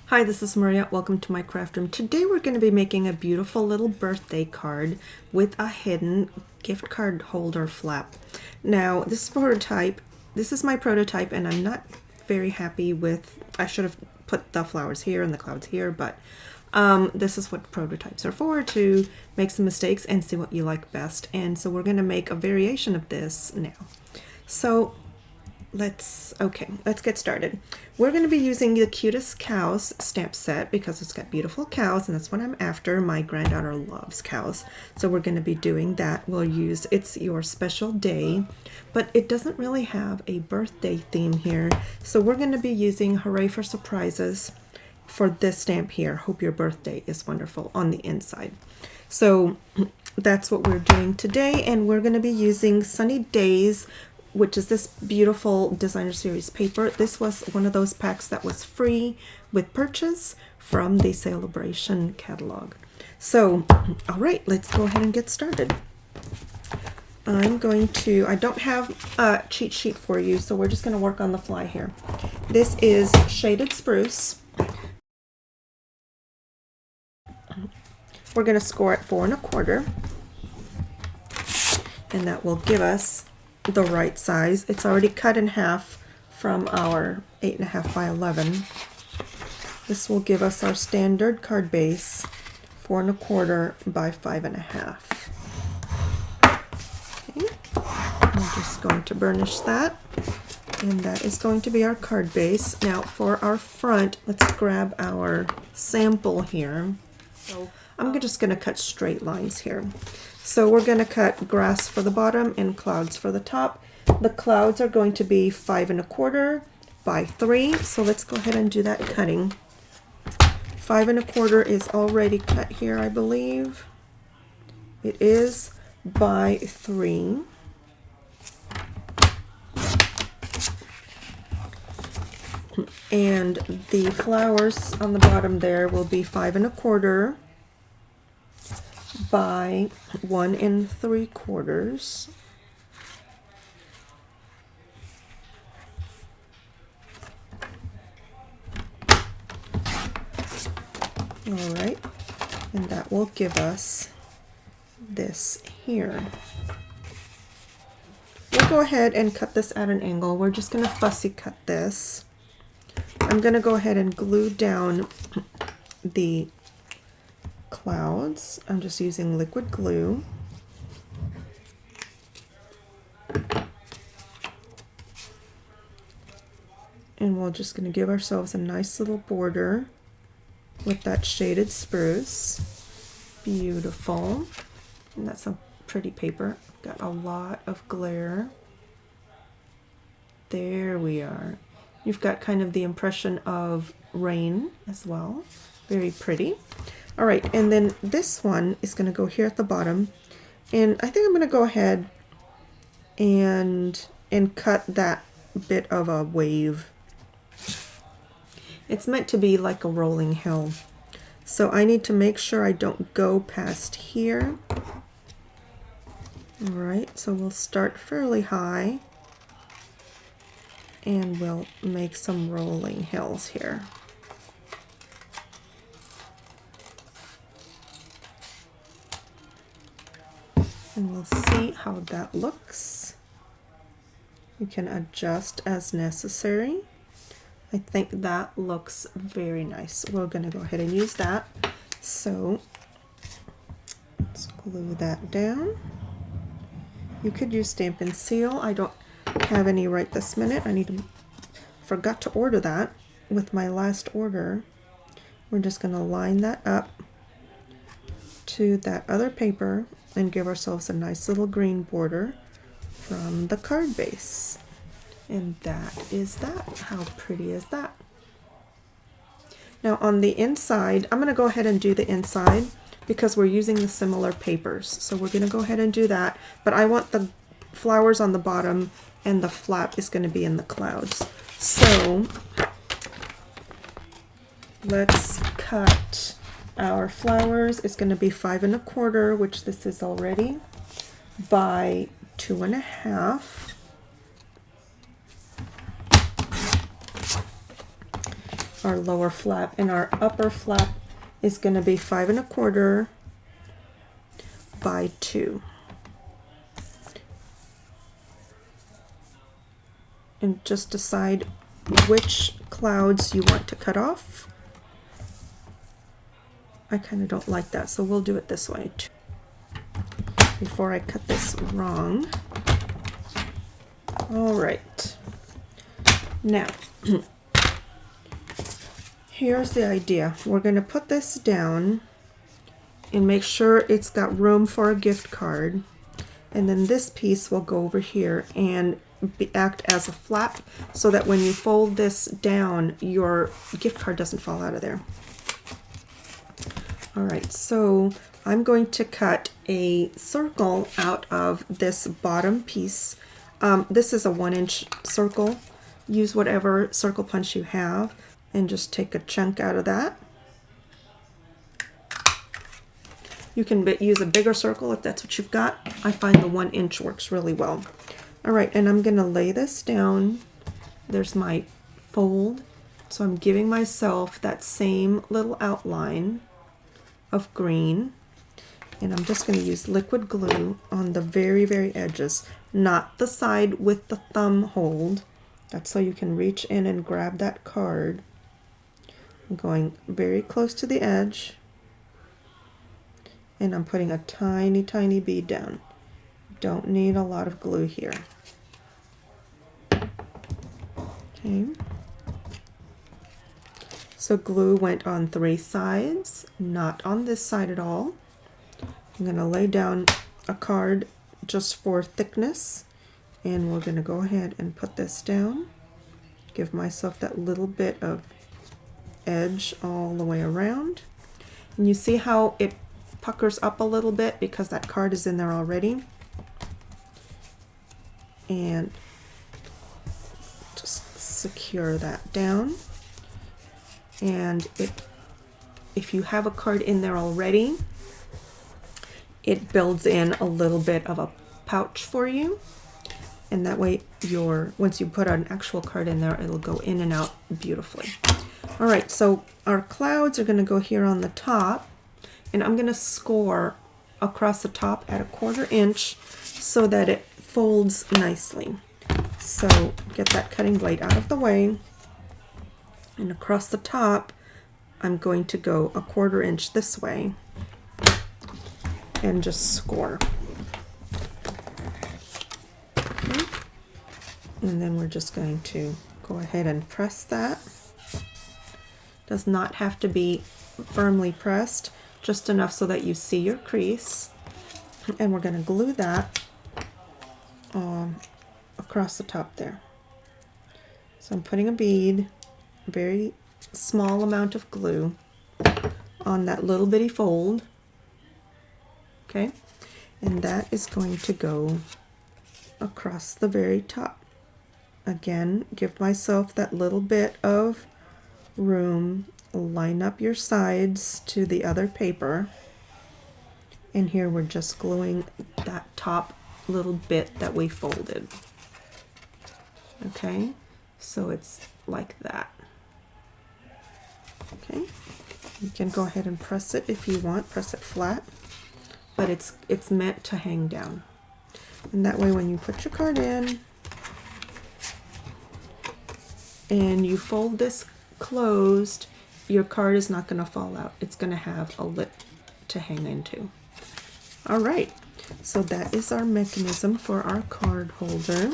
Hi, this is Maria. Welcome to my craft room. Today we're going to be making a beautiful little birthday card with a hidden gift card holder flap. Now, this is prototype. This is my prototype, and I'm not very happy with, I should have put the flowers here and the clouds here, but this is what prototypes are for, to make some mistakes and see what you like best. And so we're going to make a variation of this now. So let's get started. We're going to be using the Cutest Cows stamp set because it's got beautiful cows, and that's what I'm after. My granddaughter loves cows, so we're going to be doing that. We'll use It's Your Special Day, but it doesn't really have a birthday theme here, so we're going to be using Hooray for Surprises for this stamp here. Hope your birthday is wonderful on the inside. So that's what we're doing today, and we're going to be using Sunny Days, which is this beautiful designer series paper. This was one of those packs that was free with purchase from the Sale-A-Bration catalog. So, all right, let's go ahead and get started. I don't have a cheat sheet for you, so we're just gonna work on the fly here. This is Shaded Spruce. We're gonna score at 4 1/4, and that will give us the right size. It's already cut in half from our 8.5 by 11. This will give us our standard card base, 4 1/4 by 5.5. Okay, I'm just going to burnish that, and that is going to be our card base. Now for our front, let's grab our sample here. So I'm just going to cut straight lines here. So we're going to cut grass for the bottom and clouds for the top. The clouds are going to be 5 1/4 by 3. So let's go ahead and do that cutting. 5 1/4 is already cut here, I believe. It is by 3. And the flowers on the bottom there will be 5 1/4 by 1 3/4. All right, and that will give us this here. We'll go ahead and cut this at an angle. We're just going to fussy cut this. I'm going to go ahead and glue down the clouds. I'm just using liquid glue. And we're just going to give ourselves a nice little border with that shaded spruce. Beautiful. And that's a pretty paper. Got a lot of glare. There we are. You've got kind of the impression of rain as well. Very pretty. All right, and then this one is going to go here at the bottom, and I think I'm going to go ahead and cut that bit of a wave. It's meant to be like a rolling hill, so I need to make sure I don't go past here. All right, so we'll start fairly high, and we'll make some rolling hills here. And we'll see how that looks. You can adjust as necessary. I think that looks very nice. We're going to go ahead and use that. So let's glue that down. You could use Stampin' Seal. I don't have any right this minute. Forgot to order that with my last order. We're just going to line that up to that other paper and give ourselves a nice little green border from the card base. And that is that. How pretty is that? Now on the inside, I'm going to go ahead and do the inside because we're using the similar papers. So we're going to go ahead and do that. But I want the flowers on the bottom, and the flap is going to be in the clouds. So let's cut our flowers. It's going to be 5 1/4, which this is already, by 2 1/2. our lower flap, and our upper flap is going to be 5 1/4 by 2. And just decide which clouds you want to cut off. I kind of don't like that, so we'll do it this way too. Before I cut this wrong. All right. Now, here's the idea. We're going to put this down and make sure it's got room for a gift card. And then this piece will go over here and act as a flap so that when you fold this down, your gift card doesn't fall out of there. All right, so I'm going to cut a circle out of this bottom piece. This is a 1-inch circle. Use whatever circle punch you have and just take a chunk out of that. You can use a bigger circle if that's what you've got. I find the 1-inch works really well. All right, and I'm gonna lay this down. There's my fold. So I'm giving myself that same little outline of green. And I'm just gonna use liquid glue on the very, very edges, not the side with the thumb hold. That's so you can reach in and grab that card. I'm going very close to the edge. And I'm putting a tiny, tiny bead down. Don't need a lot of glue here. Okay. So glue went on 3 sides, not on this side at all. I'm going to lay down a card just for thickness, and we're going to go ahead and put this down. Give myself that little bit of edge all the way around. And you see how it puckers up a little bit because that card is in there already. And just secure that down. And if you have a card in there already, it builds in a little bit of a pouch for you. And that way once you put an actual card in there, it'll go in and out beautifully. All right, so our clouds are going to go here on the top, and I'm going to score across the top at 1/4 inch so that it folds nicely. So get that cutting blade out of the way, and across the top I'm going to go 1/4 inch this way and just score. Okay. And then we're just going to go ahead and press that. Does not have to be firmly pressed, just enough so that you see your crease. And we're going to glue that across the top there. So I'm putting a bead, a very small amount of glue on that little bitty fold. Okay, and that is going to go across the very top. Again, give myself that little bit of room. Line up your sides to the other paper, and here we're just gluing that top little bit that we folded. Okay, so it's like that. Okay, you can go ahead and press it if you want, press it flat, but it's meant to hang down. And that way when you put your card in and you fold this closed, your card is not going to fall out. It's going to have a lip to hang into. All right, so that is our mechanism for our card holder.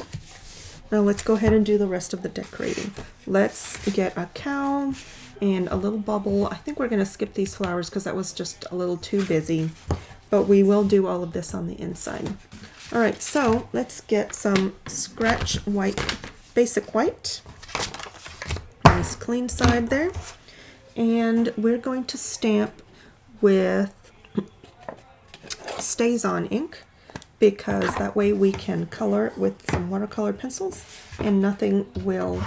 Now let's go ahead and do the rest of the decorating. Let's get a cow and a little bubble. I think we're going to skip these flowers because that was just a little too busy, but we will do all of this on the inside. All right, so let's get some scratch white, basic white. Nice clean side there. And we're going to stamp with Stays On ink, because that way we can color it with some watercolor pencils and nothing will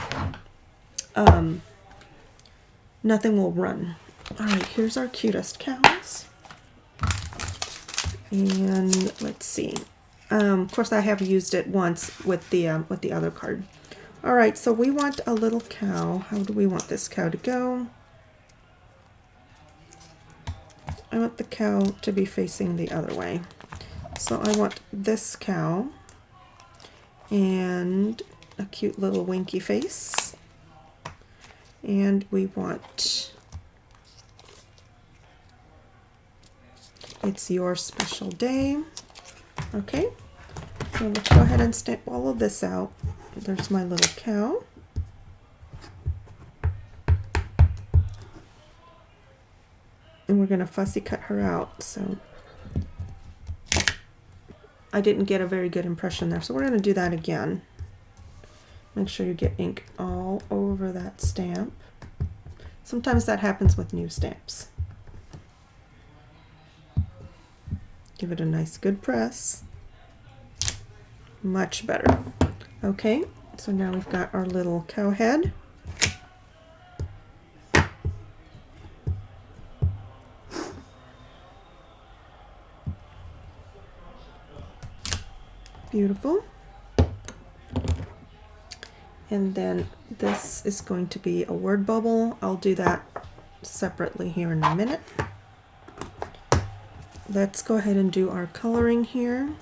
run. All right, here's our cutest cows. And let's see. Of course, I have used it once with the other card. All right, so we want a little cow. How do we want this cow to go? I want the cow to be facing the other way. So I want this cow and a cute little winky face. And we want "It's your special day." Okay, so let's go ahead and stamp all of this out. There's my little cow. And we're going to fussy cut her out. So I didn't get a very good impression there. So we're going to do that again. Make sure you get ink all over that stamp. Sometimes that happens with new stamps. Give it a nice good press. Much better. Okay, so now we've got our little cow head. Beautiful. And then this is going to be a word bubble. I'll do that separately here in a minute. Let's go ahead and do our coloring here.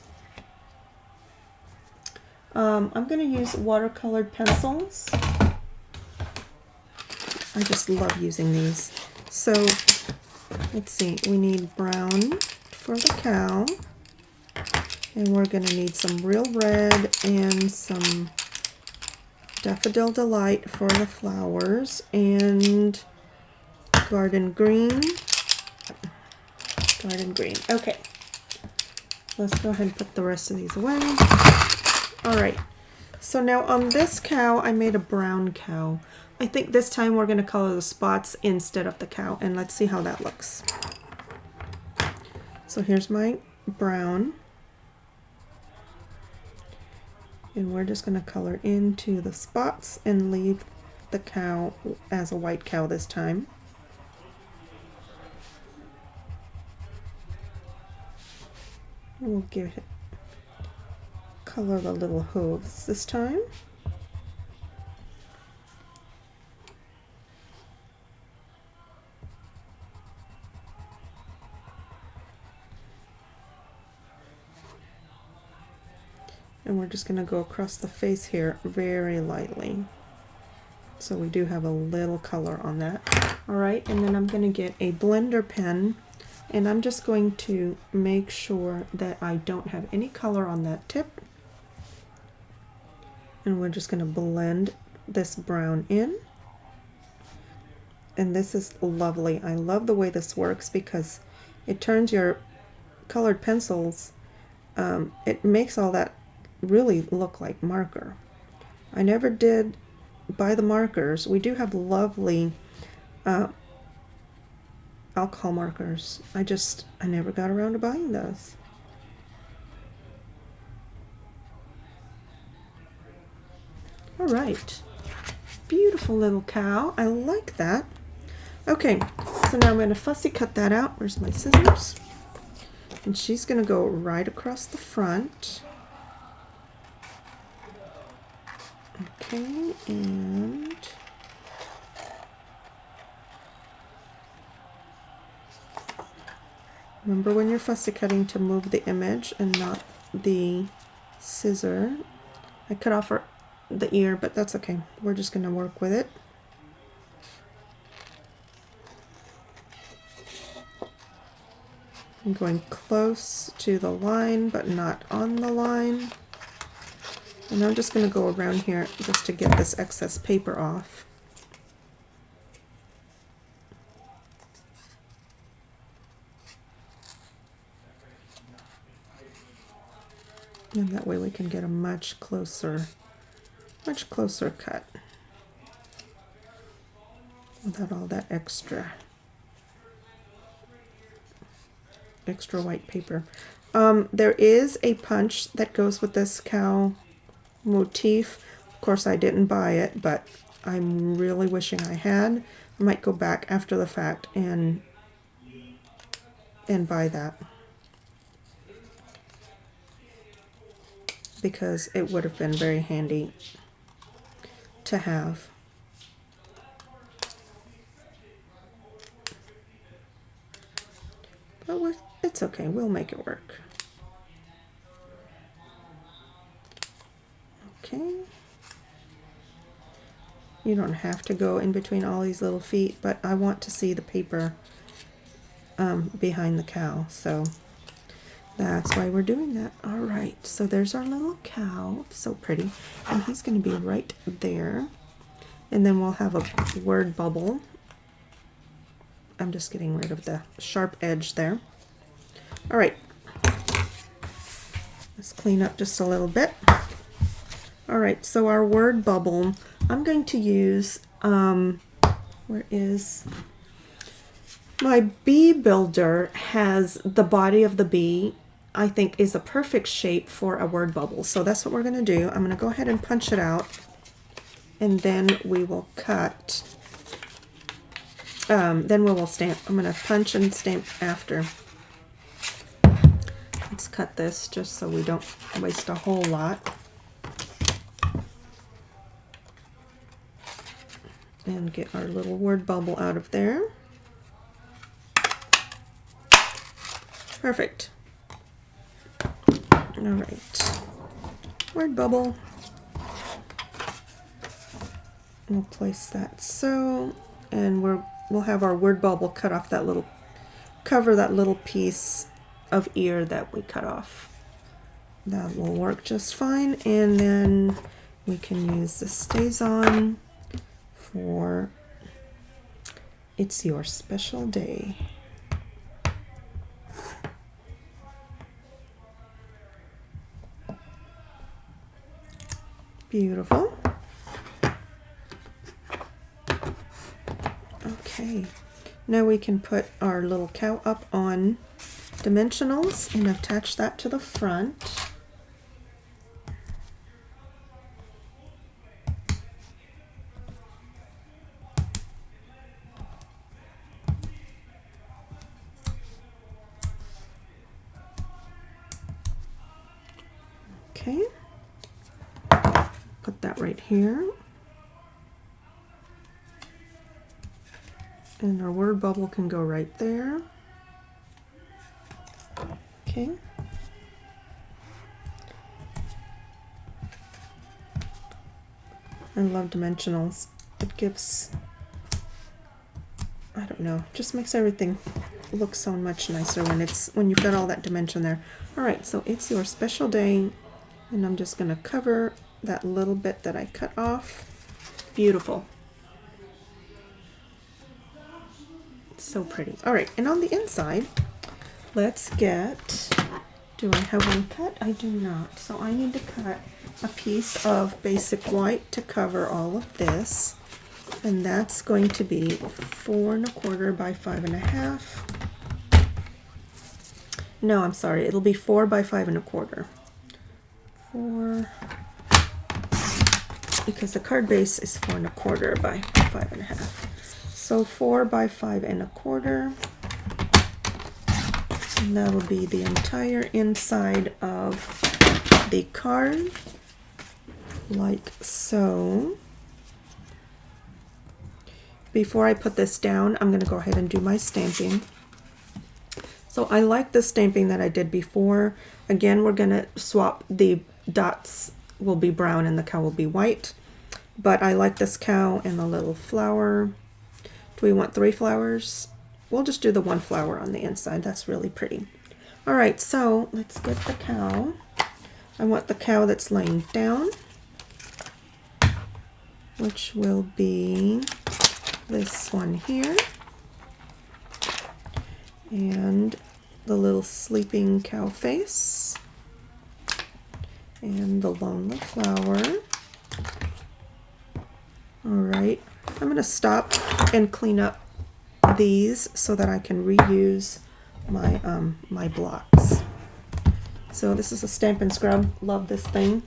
I'm going to use watercolored pencils. I just love using these. So let's see, we need brown for the cow. And we're going to need some real red and some Daffodil Delight for the flowers, and garden green. Garden green. Okay. Let's go ahead and put the rest of these away. All right. So now on this cow, I made a brown cow. I think this time we're going to color the spots instead of the cow, and let's see how that looks. So here's my brown. And we're just going to color into the spots and leave the cow as a white cow this time. And we'll give it, color the little hooves this time. And we're just going to go across the face here very lightly. So we do have a little color on that. All right, and then I'm going to get a blender pen, and I'm just going to make sure that I don't have any color on that tip. And we're just going to blend this brown in. And this is lovely. I love the way this works because it turns your colored pencils, it makes all that really look like marker. I never did buy the markers. We do have lovely alcohol markers. I never got around to buying those. All right, beautiful little cow. I like that. Okay, so now I'm going to fussy cut that out. Where's my scissors? And she's going to go right across the front. Okay, and remember when you're fussy cutting to move the image and not the scissor. I cut off the ear, but that's okay. We're just going to work with it. I'm going close to the line, but not on the line. And I'm just going to go around here just to get this excess paper off. And that way we can get a much closer cut without all that extra white paper. There is a punch that goes with this cow motif. Of course, I didn't buy it, but I'm really wishing I had. I might go back after the fact and buy that, because it would have been very handy. to have. But it's okay, we'll make it work. Okay. You don't have to go in between all these little feet, but I want to see the paper behind the cow, so that's why we're doing that. All right, so there's our little cow, so pretty, and he's going to be right there. And then we'll have a word bubble. I'm just getting rid of the sharp edge there. All right, let's clean up just a little bit. All right, so our word bubble, I'm going to use, where is my bee builder, has the body of the bee, I think is a perfect shape for a word bubble. So that's what we're going to do. I'm going to go ahead and punch it out, and then we will cut. Then we will stamp. I'm going to punch and stamp after. Let's cut this just so we don't waste a whole lot. And get our little word bubble out of there. Perfect. All right. Word bubble. We'll place that so, and we'll have our word bubble cut off that little, cover that little piece of ear that we cut off. That will work just fine, and then we can use the stays on for It's Your Special Day. Beautiful. Okay, now we can put our little cow up on dimensionals and attach that to the front. Okay, put that right here. And our word bubble can go right there. Okay. I love dimensionals. It gives, I don't know, just makes everything look so much nicer when you've got all that dimension there. All right, so It's Your Special Day, and I'm just gonna cover that little bit that I cut off. Beautiful. So pretty. All right, and on the inside, let's get, do I have one cut? I do not. So I need to cut a piece of basic white to cover all of this. And that's going to be 4 1/4 by 5 1/2. No, I'm sorry. It'll be 4 by 5 1/4. 4, because the card base is 4 1/4 by 5 1/2. So 4 by 5 1/4. And that'll be the entire inside of the card, like so. Before I put this down, I'm going to go ahead and do my stamping. So I like the stamping that I did before. Again, we're going to swap. The dots will be brown and the cow will be white. But I like this cow and the little flower. Do we want 3 flowers? We'll just do the 1 flower on the inside. That's really pretty. All right, so let's get the cow. I want the cow that's laying down, which will be this one here. And the little sleeping cow face. And the lonely flower. All right, I'm going to stop and clean up these so that I can reuse my my blocks. So this is a Stampin' Scrub. Love this thing.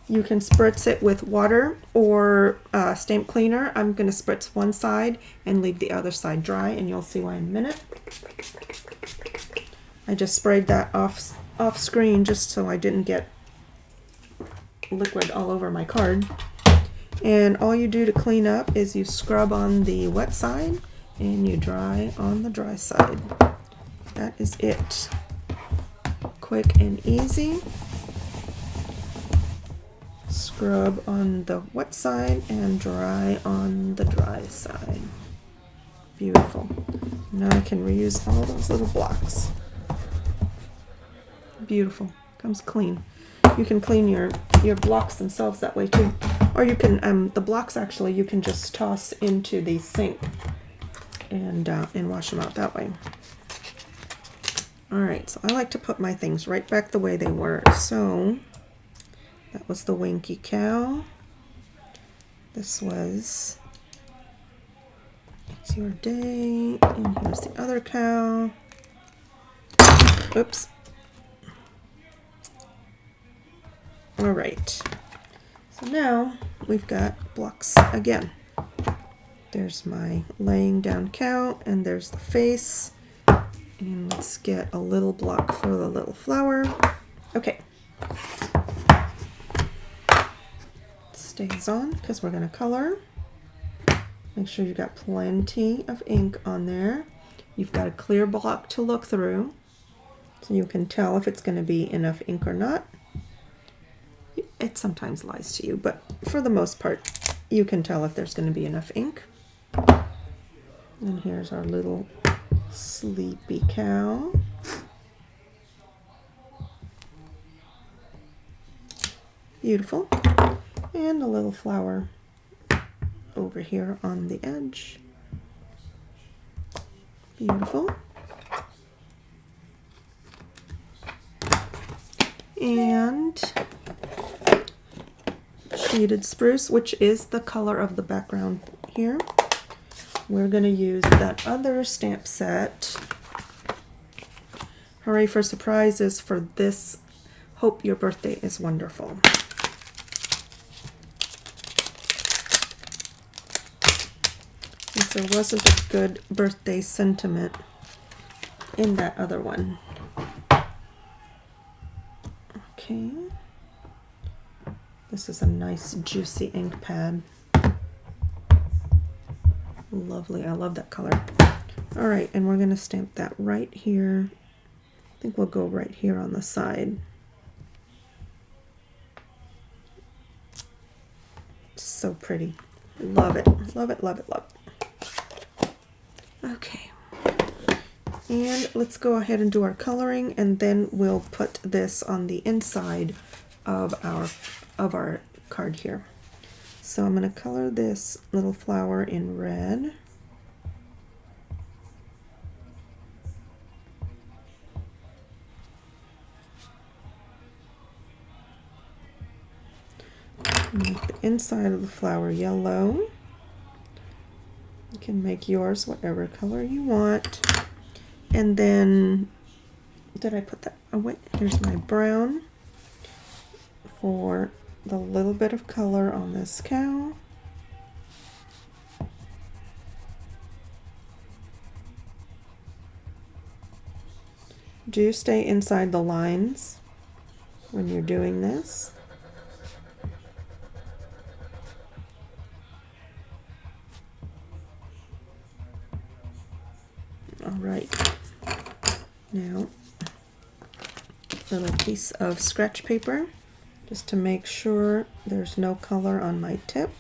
You can spritz it with water or stamp cleaner. I'm going to spritz one side and leave the other side dry, and you'll see why in a minute. I just sprayed that off screen just so I didn't get liquid all over my card. And all you do to clean up is you scrub on the wet side and you dry on the dry side. That is it. Quick and easy. Scrub on the wet side and dry on the dry side. Beautiful. Now I can reuse all those little blocks. Beautiful. Comes clean. You can clean your blocks themselves that way too. Or you can, the blocks actually, you can just toss into the sink and wash them out that way. Alright, so I like to put my things right back the way they were. So, that was the Winky Cow. This was It's Your Day. And here's the other cow. Oops. Alright. So now we've got blocks again. There's my laying down cow, and there's the face. And let's get a little block for the little flower. Okay. Stays on because we're going to color. Make sure you've got plenty of ink on there. You've got a clear block to look through so you can tell if it's going to be enough ink or not. It sometimes lies to you, but for the most part, you can tell if there's going to be enough ink. And here's our little sleepy cow. Beautiful. And a little flower over here on the edge. Beautiful. And sheeted spruce, which is the color of the background here. We're going to use that other stamp set. Hooray for surprises for this Hope Your Birthday is Wonderful. Since there wasn't a good birthday sentiment in that other one. Okay. This is a nice juicy ink pad. Lovely. I love that color. All right, and we're going to stamp that right here. I think we'll go right here on the side. So pretty. Love it. Love it, love it, love it. Okay. And let's go ahead and do our coloring, and then we'll put this on the inside of our card here. So I'm going to color this little flower in red. Make the inside of the flower yellow. You can make yours whatever color you want. And then, did I put that? Oh wait, here's my brown for the little bit of color on this cow. Do stay inside the lines when you're doing this. All right. Now, a little piece of scratch paper, just to make sure there's no color on my tip.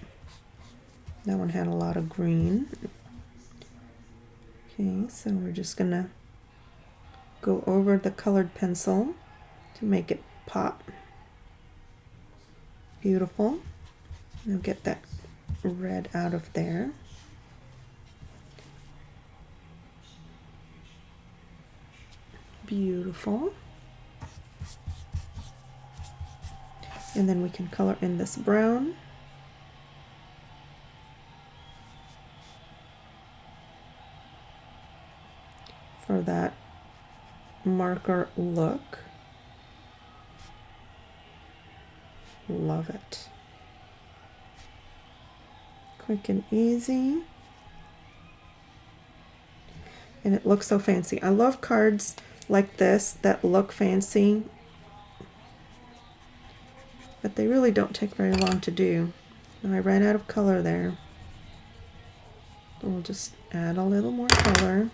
That one had a lot of green. Okay, so we're just gonna go over the colored pencil to make it pop. Beautiful. Now get that red out of there. Beautiful. And then we can color in this brown. For that marker look. Love it. Quick and easy. And it looks so fancy. I love cards like this that look fancy, but they really don't take very long to do. I ran out of color there. We'll just add a little more color.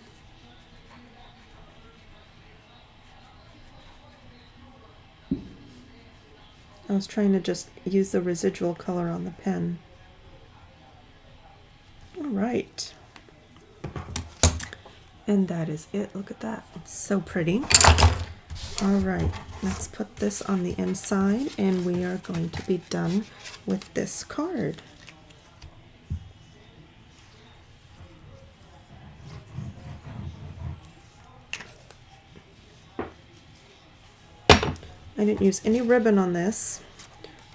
I was trying to just use the residual color on the pen. All right. And that is it. Look at that. It's so pretty. All right, let's put this on the inside and we are going to be done with this card. I didn't use any ribbon on this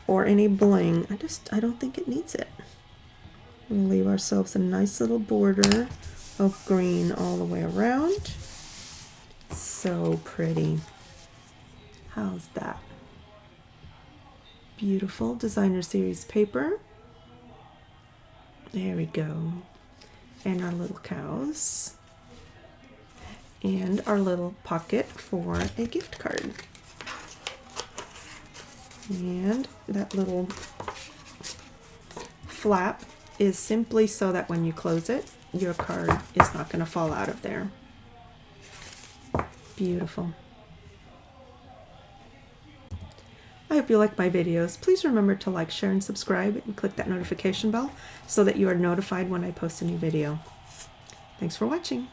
or any bling. I don't think it needs it. We'll leave ourselves a nice little border of green all the way around. So pretty. How's that? Beautiful designer series paper. There we go. And our little cows. And our little pocket for a gift card. And that little flap is simply so that when you close it, your card is not going to fall out of there. Beautiful. I hope you like my videos. Please remember to like, share, and subscribe, and click that notification bell so that you are notified when I post a new video. Thanks for watching.